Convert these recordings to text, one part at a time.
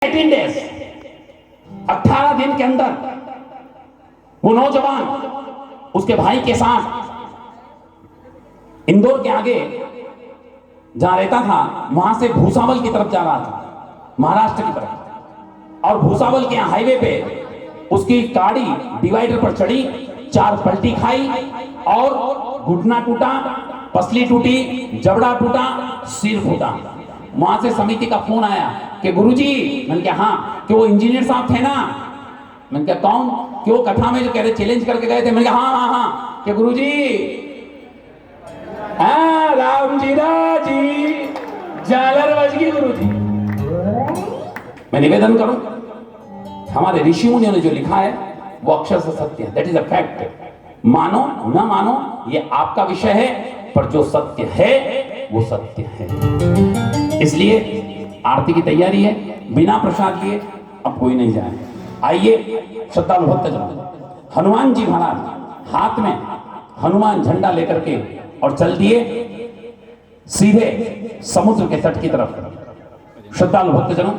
18 days 18 दिन के अंदर वो नौजवान उसके भाई के साथ इंदौर के आगे जहां रहता था वहां से भूसावल की तरफ जा रहा था, महाराष्ट्र की तरफ। और भूसावल के हाईवे पे उसकी गाड़ी डिवाइडर पर चढ़ी, 4 पलटी खाई और घुटना टूटा, पसली टूटी, जबड़ा टूटा, सिर फूटा। वहां से समिति का फोन आया कि गुरुजी, मैंने कहा हाँ, कि वो इंजीनियर साहब थे ना। मैंने कहा कौन? कि वो कथा में जो कह रहे चैलेंज करके गए थे। मैंने कहा हाँ हाँ हाँ, कि गुरुजी हाँ राम जी राजी जालर बज गई गुरुजी। मैं निवेदन करूं, हमारे ऋषि मुनियों ने जो लिखा है वो अक्षर से सत्य है। That is a fact. मानो न मानो ये आपका विषय है, पर जो सत्य है वो सत्य है। इसलिए आरती की तैयारी है, बिना प्रसाद लिए अब कोई नहीं जाए। आइए श्रद्धालु भक्तजन, हनुमान जी महाराज हाथ में हनुमान झंडा लेकर के और चल दिए सीधे समुद्र के तट की तरफ। श्रद्धालु भक्तजनों,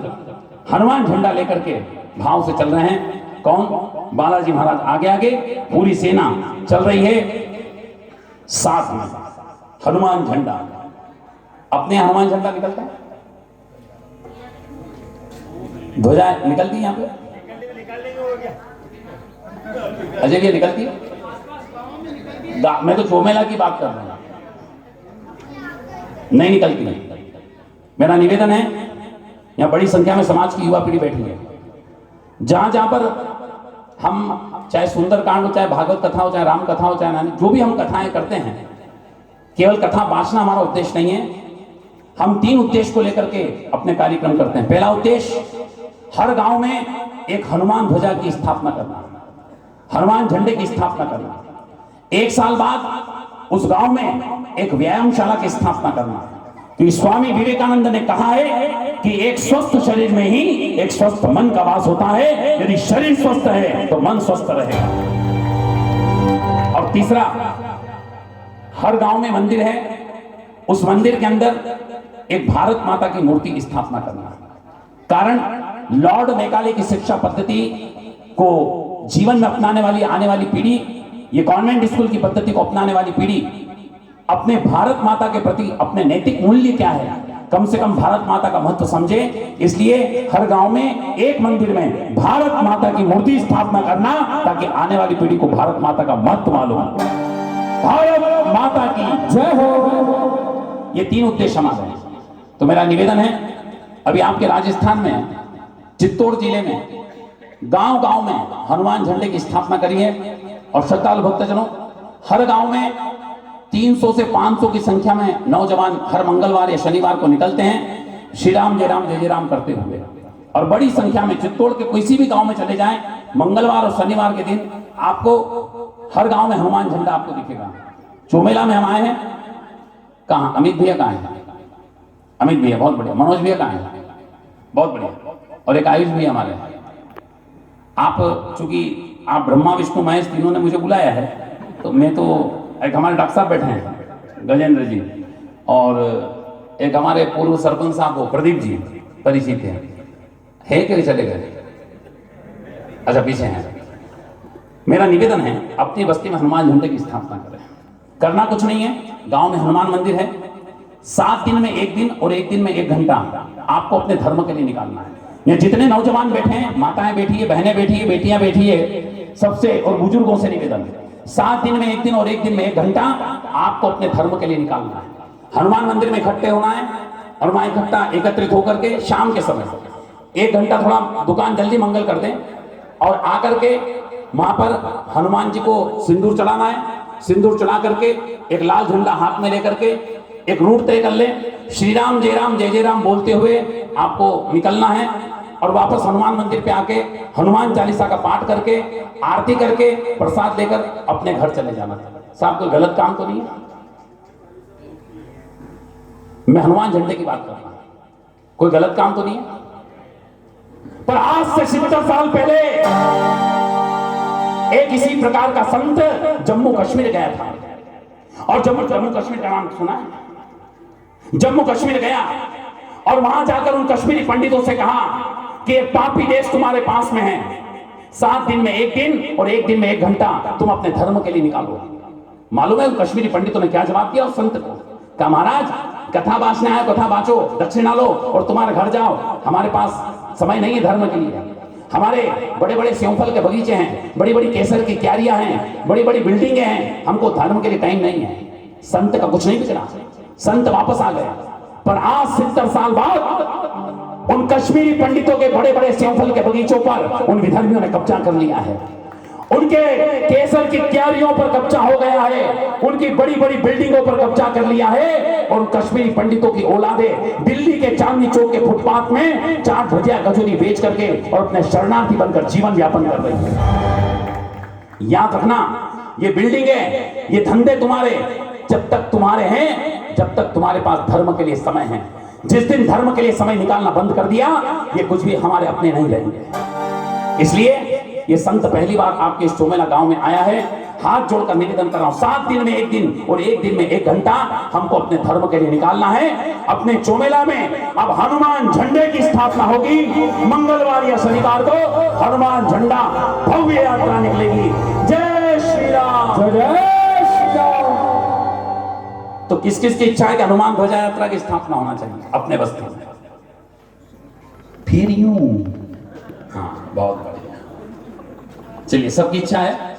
हनुमान झंडा लेकर के भाव से चल रहे हैं। कौन? बालाजी महाराज आगे आगे, पूरी सेना चल रही है साथ में। हनुमान झंडा, अपने हनुमान झंडा निकलता है, ध्वजा निकलती यहां पे, अजय ये निकलती है। मैं तो चोमेला की बात कर रहा हूं, नहीं निकलती है। मेरा निवेदन है, यहां बड़ी संख्या में समाज की युवा पीढ़ी बैठी है। जहां जहां पर हम चाहे सुंदरकांड हो, चाहे भागवत कथा हो, चाहे राम कथा हो, चाहे नानी, जो भी हम कथाएं करते हैं, केवल कथा बांटना हमारा उद्देश्य नहीं है। हम 3 उद्देश्य को लेकर के अपने कार्यक्रम करते हैं। पहला उद्देश्य, हर गांव में एक हनुमान ध्वजा की स्थापना करना, हनुमान झंडे की स्थापना करना। 1 साल बाद उस गांव में एक व्यायामशाला की स्थापना करना। क्योंकि स्वामी विवेकानंद ने कहा है कि एक स्वस्थ शरीर में ही एक स्वस्थ मन का वास होता है। यदि शरीर स्वस्थ है तो मन स्वस्थ रहेगा। और तीसरा, हर गांव में मंदिर है, उस मंदिर के अंदर एक भारत माता की मूर्ति की स्थापना करना। कारण लॉर्ड मैकाले की शिक्षा पद्धति को जीवन में अपनाने वाली आने वाली पीढ़ी, ये कॉन्वेंट स्कूल की पद्धति को अपनाने वाली पीढ़ी अपने भारत माता के प्रति अपने नैतिक मूल्य क्या है, कम से कम भारत माता का महत्व समझे। इसलिए हर गांव में एक मंदिर में भारत माता की मूर्ति स्थापना करना, ताकि आने वाली पीढ़ी को भारत माता का महत्व मालूम हो। भारत माता की जय हो। ये 3 उद्देश्य हमारे हैं। तो मेरा निवेदन है, अभी आपके राजस्थान में चित्तौड़ जिले में गांव गांव में हनुमान झंडे की स्थापना करी है। और श्रद्धालु भक्तजनों, हर गांव में 300 से 500 की संख्या में नौजवान हर मंगलवार या शनिवार को निकलते हैं श्री राम जय राम जय जय राम करते हुए। और बड़ी संख्या में चित्तौड़ के किसी भी गांव में चले जाएं, मंगलवार और शनिवार के दिन आपको हर गांव में हनुमान झंडा आपको दिखेगा। चोमेला में हम आए हैं, कहाँ? अमित भैया कहाँ है? अमित भैया बहुत बढ़िया। मनोज भैया कहाँ है? बहुत बढ़िया। और एक आयुष भैया हमारे। आप चूंकि आप ब्रह्मा विष्णु महेश तीनों ने मुझे बुलाया है, तो मैं तो, एक हमारे डॉक्टर साहब बैठे हैं गजेंद्र जी, और एक हमारे पूर्व सरपंच साहब हो प्रदीप जी, परिचित है कि चले गए? अच्छा पीछे हैं। मेरा निवेदन है, अपनी बस्ती में हनुमान झंडे की स्थापना करें। करना कुछ नहीं है, गांव में हनुमान मंदिर है। 7 दिन में 1 दिन और 1 दिन में 1 घंटा आपको अपने धर्म के लिए निकालना है। ये जितने नौजवान बैठे हैं, माताएं बैठी है, बहनें बैठी है, बेटियां बैठी है, सबसे और बुजुर्गों से निवेदन है, 7 दिन में 1 दिन और 1 दिन में 1 घंटा आपको अपने धर्म के लिए निकालना है। हनुमान मंदिर में इकट्ठे होना है और वहां इकट्ठा एकत्रित होकर के शाम के समय 1 घंटा थोड़ा दुकान जल्दी मंगल कर दें और आकर के वहां पर हनुमान जी को सिंदूर चढ़ाना है। सिंदूर चढ़ा करके एक लाल झंडा हाथ में लेकर के एक रूट तय कर ले, श्री राम जय जय राम बोलते हुए आपको निकलना है। और वापस हनुमान मंदिर पे आके हनुमान चालीसा का पाठ करके आरती करके प्रसाद लेकर अपने घर चले जाना। साहब कोई गलत काम तो नहीं है? मैं हनुमान झंडे की बात कर रहा हूं, कोई गलत काम तो नहीं है? पर आज से 70 साल पहले एक इसी प्रकार का संत जम्मू कश्मीर गया था। और जम्मू कश्मीर का नाम सुना है? जम्मू कश्मीर गया और वहां जाकर उन कश्मीरी पंडितों से कहा कि एक पापी देश तुम्हारे पास में है, 7 दिन में 1 दिन और 1 दिन में 1 घंटा तुम अपने धर्म के लिए निकालो। मालूम है उन कश्मीरी पंडितों ने क्या जवाब दिया उस संत को? कहा महाराज कथा बांचने आए, कथा बांचो, दक्षिणा लो और तुम्हारे घर जाओ, हमारे पास समय नहीं है धर्म के लिए। हमारे बड़े बड़े सेवफल के बगीचे हैं, बड़ी बड़ी केसर की क्यारियां हैं, बड़ी बड़ी बिल्डिंगें हैं, हमको धर्म के लिए टाइम नहीं है। संत का कुछ नहीं बिगड़ा, संत वापस आ गए। पर आज 70 साल बाद उन कश्मीरी पंडितों के बड़े बड़े सेवफल के बगीचों पर उन विधर्मियों ने कब्जा कर लिया है, उनके केसर की क्यारियों पर कब्जा हो गया है, उनकी बड़ी बड़ी बिल्डिंगों पर कब्जा कर लिया है। और कश्मीरी पंडितों की औलादें दिल्ली के चांदनी चौक के फुटपाथ में चाट भजिया कचौरी बेच करके और अपने शरणार्थी बनकर जीवन यापन कर रही है। याद रखना, ये बिल्डिंगे, ये धंधे तुम्हारे जब तक तुम्हारे हैं, जब तक तुम्हारे पास धर्म के लिए समय है। जिस दिन धर्म के लिए समय निकालना बंद कर दिया, ये कुछ भी हमारे अपने नहीं रहेंगे। इसलिए ये संत पहली बार आपके इस चोमेला गांव में आया है। हाथ जोड़कर निवेदन कर रहा हूं, 7 दिन में 1 दिन और 1 दिन में 1 घंटा हमको अपने धर्म के लिए निकालना है। अपने चोमेला में अब हनुमान झंडे की स्थापना होगी। मंगलवार या शनिवार को हनुमान झंडा भव्य यात्रा निकलेगी। जय श्री राम, जय श्री राम। तो किस किस की इच्छा है कि हनुमान ध्वजा यात्रा की स्थापना होना चाहिए अपने बस्ती में? फिर यूं, हाँ बहुत बढ़िया। चलिए, सबकी इच्छा है।